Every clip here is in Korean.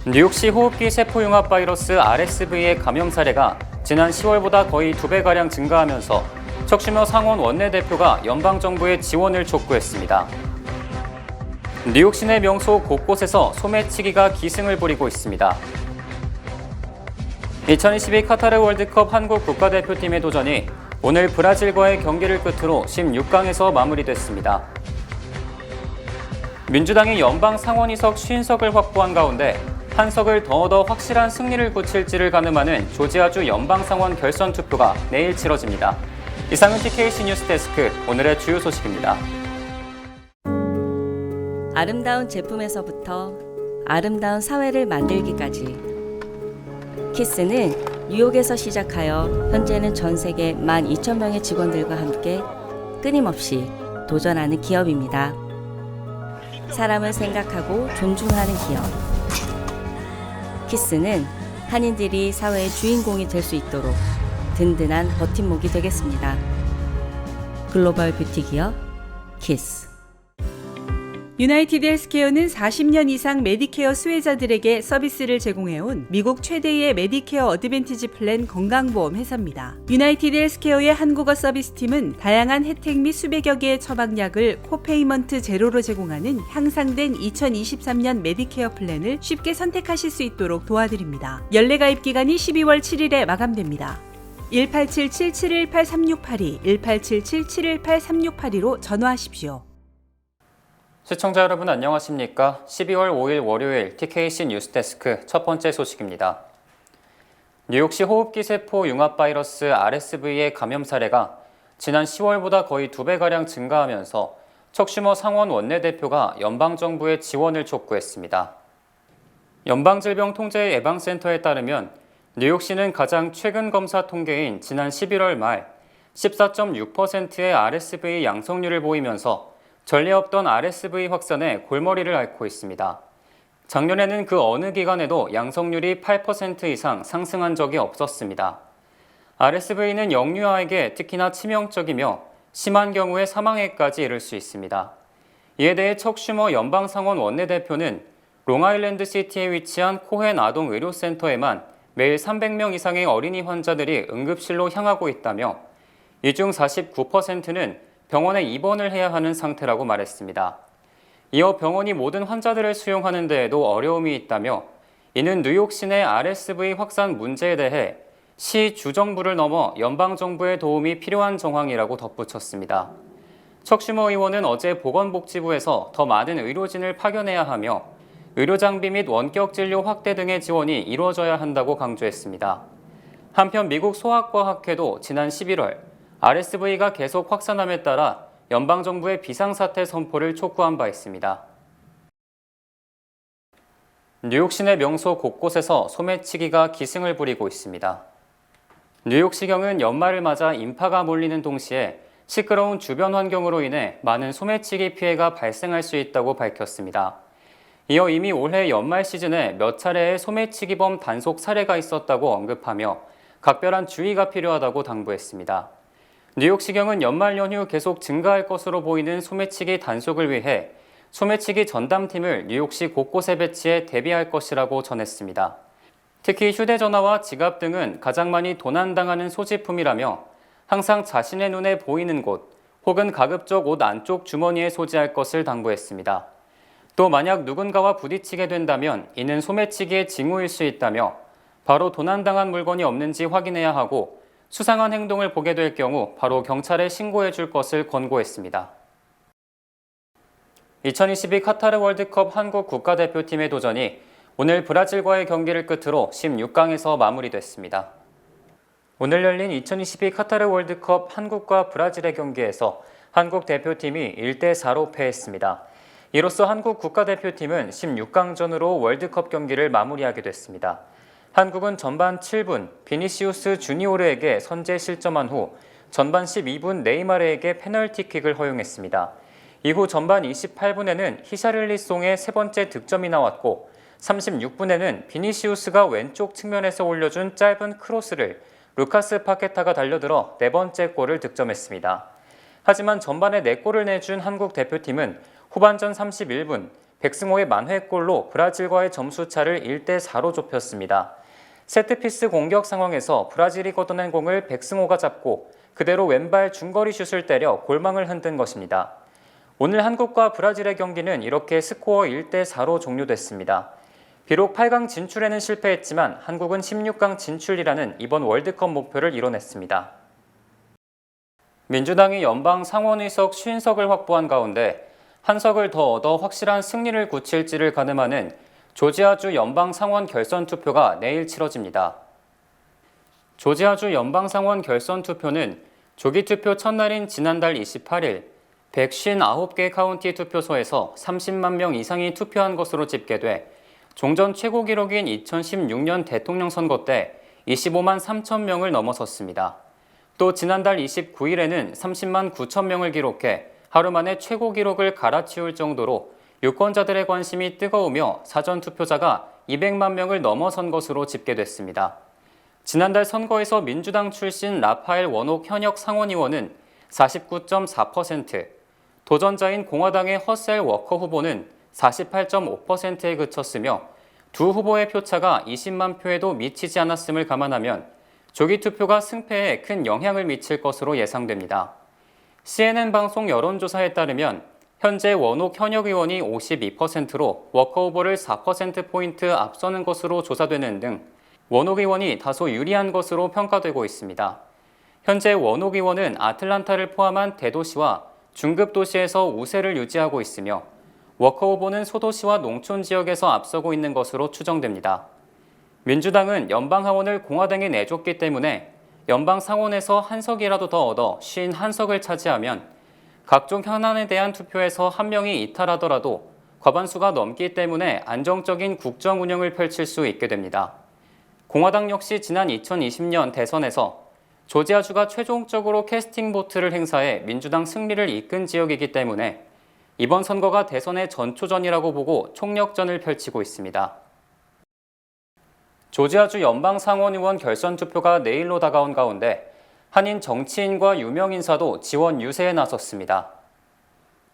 뉴욕시 호흡기 세포융합 바이러스 RSV의 감염 사례가 지난 10월보다 거의 2배가량 증가하면서 척슈머 상원 원내대표가 연방정부의 지원을 촉구했습니다. 뉴욕 시내 명소 곳곳에서 소매치기가 기승을 부리고 있습니다. 2022 카타르 월드컵 한국 국가대표팀의 도전이 오늘 브라질과의 경기를 끝으로 16강에서 마무리됐습니다. 민주당이 연방 상원의석 50석을 확보한 가운데 한 석을 더 확실한 승리를 굳힐지를 가늠하는 조지아주 연방상원 결선 투표가 내일 치러집니다. 이상은 TKC 뉴스데스크 오늘의 주요 소식입니다. 아름다운 제품에서부터 아름다운 사회를 만들기까지 키스는 뉴욕에서 시작하여 현재는 전 세계 12,000명의 직원들과 함께 끊임없이 도전하는 기업입니다. 사람을 생각하고 존중하는 기업. 키스는 한인들이 사회의 주인공이 될 수 있도록 든든한 버팀목이 되겠습니다. 글로벌 뷰티 기업 키스. 유나이티드 헬스케어는 40년 이상 메디케어 수혜자들에게 서비스를 제공해온 미국 최대의 메디케어 어드밴티지 플랜 건강보험 회사입니다. 유나이티드 헬스케어의 한국어 서비스팀은 다양한 혜택 및 수백여 개의 처방약을 코페이먼트 제로로 제공하는 향상된 2023년 메디케어 플랜을 쉽게 선택하실 수 있도록 도와드립니다. 연례 가입 기간이 12월 7일에 마감됩니다. 1877-718-3682, 1877-718-3682로 전화하십시오. 시청자 여러분 안녕하십니까? 12월 5일 월요일 TKC 뉴스데스크 첫 번째 소식입니다. 뉴욕시 호흡기 세포 융합 바이러스 RSV의 감염 사례가 지난 10월보다 거의 2배가량 증가하면서 척슈머 상원 원내대표가 연방정부의 지원을 촉구했습니다. 연방질병통제예방센터에 따르면 뉴욕시는 가장 최근 검사 통계인 지난 11월 말 14.6%의 RSV 양성률을 보이면서 전례 없던 RSV 확산에 골머리를 앓고 있습니다. 작년에는 그 어느 기간에도 양성률이 8% 이상 상승한 적이 없었습니다. RSV는 영유아에게 특히나 치명적이며 심한 경우에 사망에까지 이를 수 있습니다. 이에 대해 척슈머 연방상원 원내대표는 롱아일랜드 시티에 위치한 코헨 아동의료센터에만 매일 300명 이상의 어린이 환자들이 응급실로 향하고 있다며 이 중 49%는 병원에 입원을 해야 하는 상태라고 말했습니다. 이어 병원이 모든 환자들을 수용하는 데에도 어려움이 있다며 이는 뉴욕시 내 RSV 확산 문제에 대해 시 주정부를 넘어 연방정부의 도움이 필요한 정황이라고 덧붙였습니다. 척슈머 의원은 어제 보건복지부에서 더 많은 의료진을 파견해야 하며 의료장비 및 원격 진료 확대 등의 지원이 이루어져야 한다고 강조했습니다. 한편 미국 소아과학회도 지난 11월 RSV가 계속 확산함에 따라 연방정부의 비상사태 선포를 촉구한 바 있습니다. 뉴욕 시내 명소 곳곳에서 소매치기가 기승을 부리고 있습니다. 뉴욕시경은 연말을 맞아 인파가 몰리는 동시에 시끄러운 주변 환경으로 인해 많은 소매치기 피해가 발생할 수 있다고 밝혔습니다. 이어 이미 올해 연말 시즌에 몇 차례의 소매치기범 단속 사례가 있었다고 언급하며 각별한 주의가 필요하다고 당부했습니다. 뉴욕시경은 연말 연휴 계속 증가할 것으로 보이는 소매치기 단속을 위해 소매치기 전담팀을 뉴욕시 곳곳에 배치해 대비할 것이라고 전했습니다. 특히 휴대전화와 지갑 등은 가장 많이 도난당하는 소지품이라며 항상 자신의 눈에 보이는 곳 혹은 가급적 옷 안쪽 주머니에 소지할 것을 당부했습니다. 또 만약 누군가와 부딪히게 된다면 이는 소매치기의 징후일 수 있다며 바로 도난당한 물건이 없는지 확인해야 하고 수상한 행동을 보게 될 경우 바로 경찰에 신고해 줄 것을 권고했습니다. 2022 카타르 월드컵 한국 국가대표팀의 도전이 오늘 브라질과의 경기를 끝으로 16강에서 마무리됐습니다. 오늘 열린 2022 카타르 월드컵 한국과 브라질의 경기에서 한국 대표팀이 1대4로 패했습니다. 이로써 한국 국가대표팀은 16강전으로 월드컵 경기를 마무리하게 됐습니다. 한국은 전반 7분 비니시우스 주니오르에게 선제 실점한 후 전반 12분 네이마르에게 페널티킥을 허용했습니다. 이후 전반 28분에는 히샤를리송의 세 번째 득점이 나왔고 36분에는 비니시우스가 왼쪽 측면에서 올려준 짧은 크로스를 루카스 파케타가 달려들어 네 번째 골을 득점했습니다. 하지만 전반에 4골을 내준 한국 대표팀은 후반전 31분 백승호의 만회골로 브라질과의 점수차를 1대4로 좁혔습니다. 세트피스 공격 상황에서 브라질이 걷어낸 공을 백승호가 잡고 그대로 왼발 중거리 슛을 때려 골망을 흔든 것입니다. 오늘 한국과 브라질의 경기는 이렇게 스코어 1대4로 종료됐습니다. 비록 8강 진출에는 실패했지만 한국은 16강 진출이라는 이번 월드컵 목표를 이뤄냈습니다. 민주당이 연방 상원의석 50석을 확보한 가운데 한 석을 더 얻어 확실한 승리를 굳힐지를 가늠하는 조지아주 연방 상원 결선 투표가 내일 치러집니다. 조지아주 연방 상원 결선 투표는 조기 투표 첫날인 지난달 28일 159개 카운티 투표소에서 30만 명 이상이 투표한 것으로 집계돼 종전 최고 기록인 2016년 대통령 선거 때 25만 3천 명을 넘어섰습니다. 또 지난달 29일에는 30만 9천 명을 기록해 하루 만에 최고 기록을 갈아치울 정도로 유권자들의 관심이 뜨거우며 사전 투표자가 200만 명을 넘어선 것으로 집계됐습니다. 지난달 선거에서 민주당 출신 라파엘 원옥 현역 상원의원은 49.4%, 도전자인 공화당의 허셀 워커 후보는 48.5%에 그쳤으며 두 후보의 표차가 20만 표에도 미치지 않았음을 감안하면 조기 투표가 승패에 큰 영향을 미칠 것으로 예상됩니다. CNN 방송 여론조사에 따르면 현재 원옥 현역 의원이 52%로 워커 후보를 4%포인트 앞서는 것으로 조사되는 등 원옥 의원이 다소 유리한 것으로 평가되고 있습니다. 현재 원옥 의원은 아틀란타를 포함한 대도시와 중급 도시에서 우세를 유지하고 있으며 워커 후보는 소도시와 농촌 지역에서 앞서고 있는 것으로 추정됩니다. 민주당은 연방 하원을 공화당에 내줬기 때문에 연방 상원에서 한 석이라도 더 얻어 51석을 차지하면 각종 현안에 대한 투표에서 한 명이 이탈하더라도 과반수가 넘기 때문에 안정적인 국정 운영을 펼칠 수 있게 됩니다. 공화당 역시 지난 2020년 대선에서 조지아주가 최종적으로 캐스팅 보트를 행사해 민주당 승리를 이끈 지역이기 때문에 이번 선거가 대선의 전초전이라고 보고 총력전을 펼치고 있습니다. 조지아주 연방 상원의원 결선 투표가 내일로 다가온 가운데 한인 정치인과 유명 인사도 지원 유세에 나섰습니다.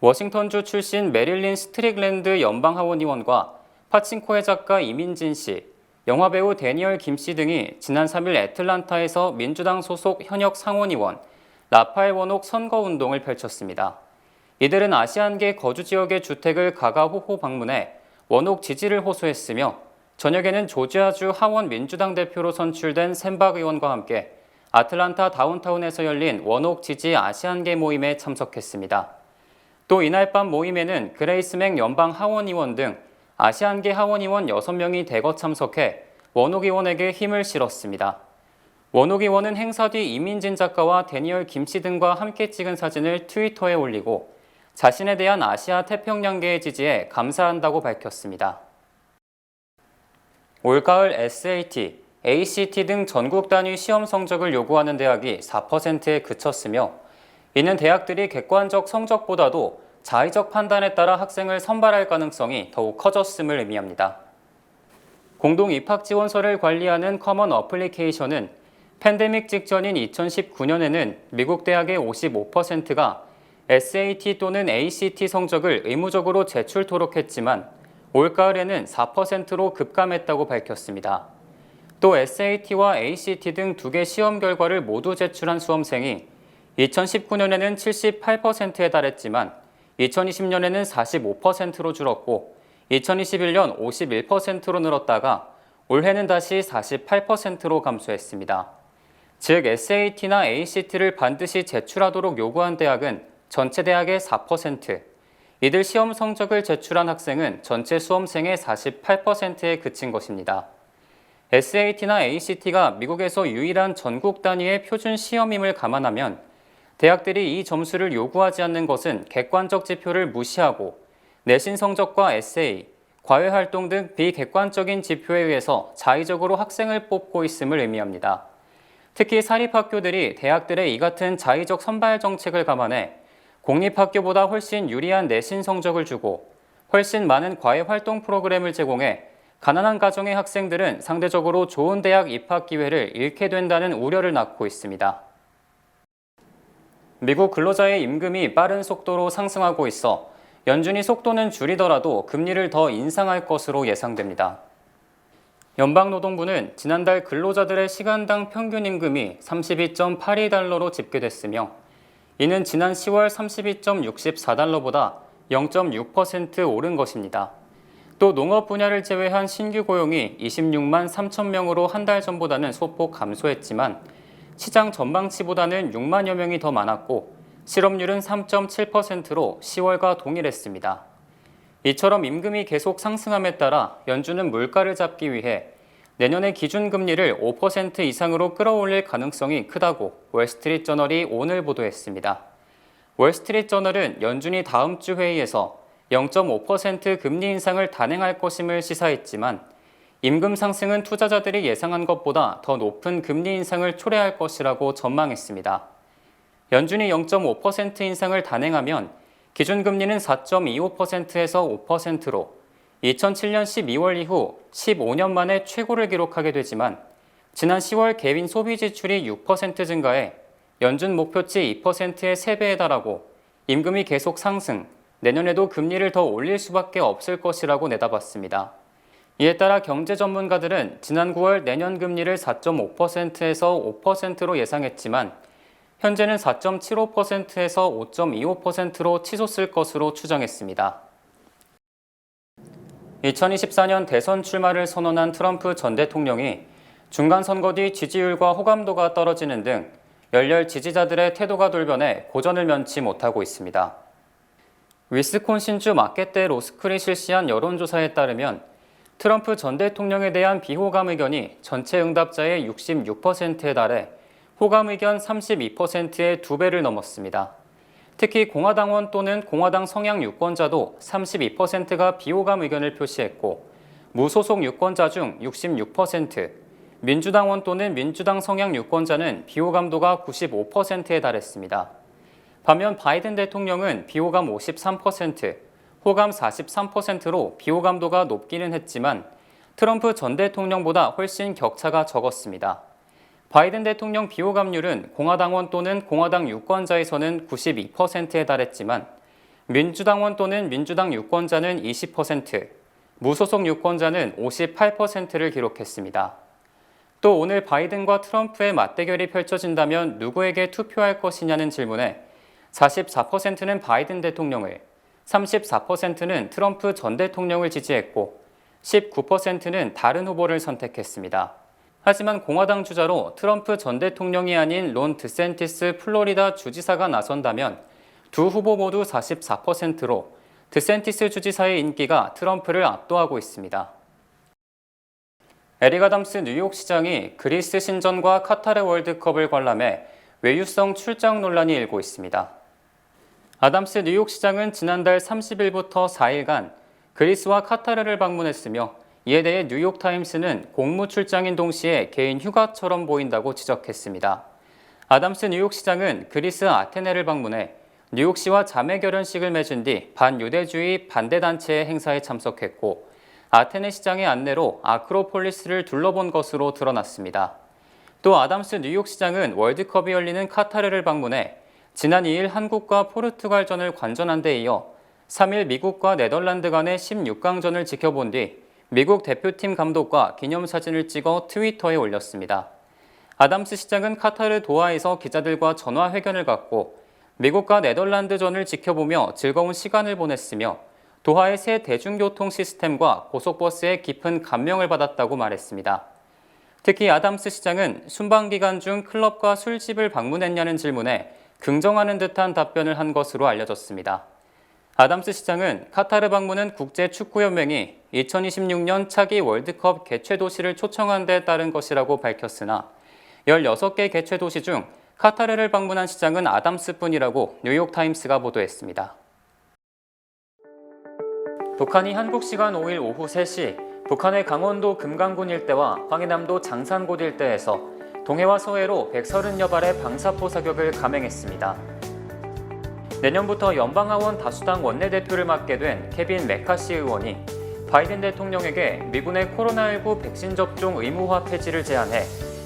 워싱턴주 출신 메릴린 스트릭랜드 연방 하원의원과 파친코의 작가 이민진 씨, 영화배우 데니얼 김 씨 등이 지난 3일 애틀란타에서 민주당 소속 현역 상원의원 라파엘 원옥 선거운동을 펼쳤습니다. 이들은 아시안계 거주 지역의 주택을 가가호호 방문해 원옥 지지를 호소했으며 저녁에는 조지아주 하원 민주당 대표로 선출된 샘박 의원과 함께 아틀란타 다운타운에서 열린 원옥 지지 아시안계 모임에 참석했습니다. 또 이날 밤 모임에는 그레이스 맥 연방 하원의원 등 아시안계 하원의원 6명이 대거 참석해 원옥 의원에게 힘을 실었습니다. 원옥 의원은 행사 뒤 이민진 작가와 데니얼 김 씨 등과 함께 찍은 사진을 트위터에 올리고 자신에 대한 아시아 태평양계의 지지에 감사한다고 밝혔습니다. 올가을 SAT, ACT 등 전국 단위 시험 성적을 요구하는 대학이 4%에 그쳤으며 이는 대학들이 객관적 성적보다도 자의적 판단에 따라 학생을 선발할 가능성이 더욱 커졌음을 의미합니다. 공동 입학 지원서를 관리하는 커먼 어플리케이션은 팬데믹 직전인 2019년에는 미국 대학의 55%가 SAT 또는 ACT 성적을 의무적으로 제출토록 했지만 올가을에는 4%로 급감했다고 밝혔습니다. 또 SAT와 ACT 등 두 개 시험 결과를 모두 제출한 수험생이 2019년에는 78%에 달했지만 2020년에는 45%로 줄었고 2021년 51%로 늘었다가 올해는 다시 48%로 감소했습니다. 즉 SAT나 ACT를 반드시 제출하도록 요구한 대학은 전체 대학의 4%, 이들 시험 성적을 제출한 학생은 전체 수험생의 48%에 그친 것입니다. SAT나 ACT가 미국에서 유일한 전국 단위의 표준 시험임을 감안하면 대학들이 이 점수를 요구하지 않는 것은 객관적 지표를 무시하고 내신 성적과 에세이, 과외활동 등 비객관적인 지표에 의해서 자의적으로 학생을 뽑고 있음을 의미합니다. 특히 사립학교들이 대학들의 이 같은 자의적 선발 정책을 감안해 공립학교보다 훨씬 유리한 내신 성적을 주고 훨씬 많은 과외활동 프로그램을 제공해 가난한 가정의 학생들은 상대적으로 좋은 대학 입학 기회를 잃게 된다는 우려를 낳고 있습니다. 미국 근로자의 임금이 빠른 속도로 상승하고 있어 연준이 속도는 줄이더라도 금리를 더 인상할 것으로 예상됩니다. 연방노동부는 지난달 근로자들의 시간당 평균 임금이 32.82달러로 집계됐으며 이는 지난 10월 32.64달러보다 0.6% 오른 것입니다. 또 농업 분야를 제외한 신규 고용이 26만 3천 명으로 한 달 전보다는 소폭 감소했지만 시장 전망치보다는 6만여 명이 더 많았고 실업률은 3.7%로 10월과 동일했습니다. 이처럼 임금이 계속 상승함에 따라 연준은 물가를 잡기 위해 내년의 기준금리를 5% 이상으로 끌어올릴 가능성이 크다고 월스트리트저널이 오늘 보도했습니다. 월스트리트저널은 연준이 다음 주 회의에서 0.5% 금리 인상을 단행할 것임을 시사했지만 임금 상승은 투자자들이 예상한 것보다 더 높은 금리 인상을 초래할 것이라고 전망했습니다. 연준이 0.5% 인상을 단행하면 기준금리는 4.25%에서 5%로 2007년 12월 이후 15년 만에 최고를 기록하게 되지만 지난 10월 개인 소비 지출이 6% 증가해 연준 목표치 2%의 3배에 달하고 임금이 계속 상승, 내년에도 금리를 더 올릴 수밖에 없을 것이라고 내다봤습니다. 이에 따라 경제 전문가들은 지난 9월 내년 금리를 4.5%에서 5%로 예상했지만 현재는 4.75%에서 5.25%로 치솟을 것으로 추정했습니다. 2024년 대선 출마를 선언한 트럼프 전 대통령이 중간 선거 뒤 지지율과 호감도가 떨어지는 등 열렬 지지자들의 태도가 돌변해 고전을 면치 못하고 있습니다. 위스콘신주 마켓대 로스쿨이 실시한 여론조사에 따르면 트럼프 전 대통령에 대한 비호감 의견이 전체 응답자의 66%에 달해 호감 의견 32%의 2배를 넘었습니다. 특히 공화당원 또는 공화당 성향 유권자도 32%가 비호감 의견을 표시했고 무소속 유권자 중 66%, 민주당원 또는 민주당 성향 유권자는 비호감도가 95%에 달했습니다. 반면 바이든 대통령은 비호감 53%, 호감 43%로 비호감도가 높기는 했지만 트럼프 전 대통령보다 훨씬 격차가 적었습니다. 바이든 대통령 비호감률은 공화당원 또는 공화당 유권자에서는 92%에 달했지만 민주당원 또는 민주당 유권자는 20%, 무소속 유권자는 58%를 기록했습니다. 또 오늘 바이든과 트럼프의 맞대결이 펼쳐진다면 누구에게 투표할 것이냐는 질문에 44%는 바이든 대통령을, 34%는 트럼프 전 대통령을 지지했고 19%는 다른 후보를 선택했습니다. 하지만 공화당 주자로 트럼프 전 대통령이 아닌 론 드샌티스 플로리다 주지사가 나선다면 두 후보 모두 44%로 드샌티스 주지사의 인기가 트럼프를 압도하고 있습니다. 에릭 아담스 뉴욕시장이 그리스 신전과 카타르 월드컵을 관람해 외유성 출장 논란이 일고 있습니다. 아담스 뉴욕시장은 지난달 30일부터 4일간 그리스와 카타르를 방문했으며 이에 대해 뉴욕타임스는 공무 출장인 동시에 개인 휴가처럼 보인다고 지적했습니다. 아담스 뉴욕시장은 그리스 아테네를 방문해 뉴욕시와 자매 결연식을 맺은 뒤 반유대주의 반대단체의 행사에 참석했고 아테네 시장의 안내로 아크로폴리스를 둘러본 것으로 드러났습니다. 또 아담스 뉴욕시장은 월드컵이 열리는 카타르를 방문해 지난 2일 한국과 포르투갈전을 관전한 데 이어 3일 미국과 네덜란드 간의 16강전을 지켜본 뒤 미국 대표팀 감독과 기념사진을 찍어 트위터에 올렸습니다. 아담스 시장은 카타르 도하에서 기자들과 전화회견을 갖고 미국과 네덜란드전을 지켜보며 즐거운 시간을 보냈으며 도하의 새 대중교통 시스템과 고속버스에 깊은 감명을 받았다고 말했습니다. 특히 아담스 시장은 순방 기간 중 클럽과 술집을 방문했냐는 질문에 긍정하는 듯한 답변을 한 것으로 알려졌습니다. 아담스 시장은 카타르 방문은 국제축구연맹이 2026년 차기 월드컵 개최 도시를 초청한 데 따른 것이라고 밝혔으나 16개 개최 도시 중 카타르를 방문한 시장은 아담스뿐이라고 뉴욕타임스가 보도했습니다. 북한이 한국 시간 5일 오후 3시 북한의 강원도 금강군 일대와 황해남도 장산곶 일대에서 동해와 서해로 130여 발의 방사포 사격을 감행했습니다. 내년부터 연방하원 다수당 원내대표를 맡게 된 케빈 메카시 의원이 바이든 대통령에게 미군의 코로나19 백신 접종 의무화 폐지를 제안해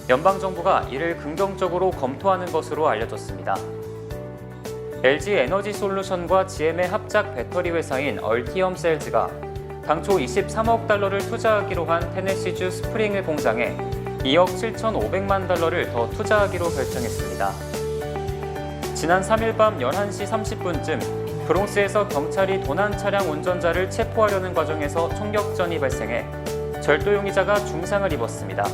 연방정부가 이를 긍정적으로 검토하는 것으로 알려졌습니다. LG 에너지 솔루션과 GM의 합작 배터리 회사인 얼티엄 셀즈가 당초 23억 달러를 투자하기로 한 테네시주 스프링힐 공장에 2억 7,500만 달러를 더 투자하기로 결정했습니다. 지난 3일 밤 11시 30분쯤 브롱스에서 경찰이 도난 차량 운전자를 체포하려는 과정에서 총격전이 발생해 절도 용의자가 중상을 입었습니다.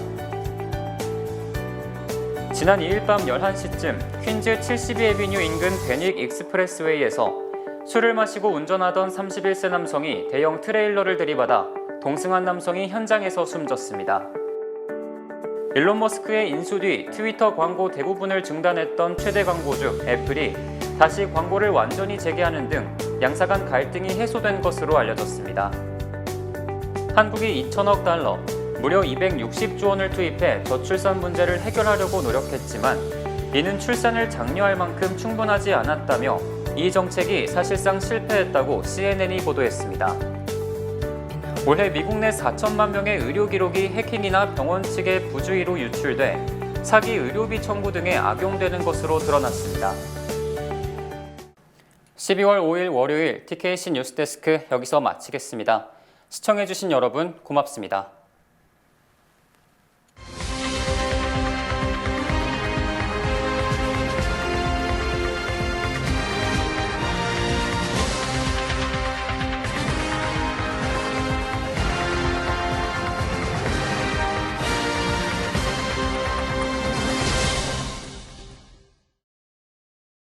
지난 2일 밤 11시쯤 퀸즈 72애비뉴 인근 베닉 익스프레스웨이에서 술을 마시고 운전하던 31세 남성이 대형 트레일러를 들이받아 동승한 남성이 현장에서 숨졌습니다. 일론 머스크의 인수 뒤 트위터 광고 대부분을 중단했던 최대 광고주 애플이 다시 광고를 완전히 재개하는 등 양사 간 갈등이 해소된 것으로 알려졌습니다. 한국이 2천억 달러, 무려 260조 원을 투입해 저출산 문제를 해결하려고 노력했지만 이는 출산을 장려할 만큼 충분하지 않았다며 이 정책이 사실상 실패했다고 CNN이 보도했습니다. 올해 미국 내 4천만 명의 의료 기록이 해킹이나 병원 측의 부주의로 유출돼 사기 의료비 청구 등에 악용되는 것으로 드러났습니다. 12월 5일 월요일 TKC 뉴스데스크 여기서 마치겠습니다. 시청해주신 여러분 고맙습니다.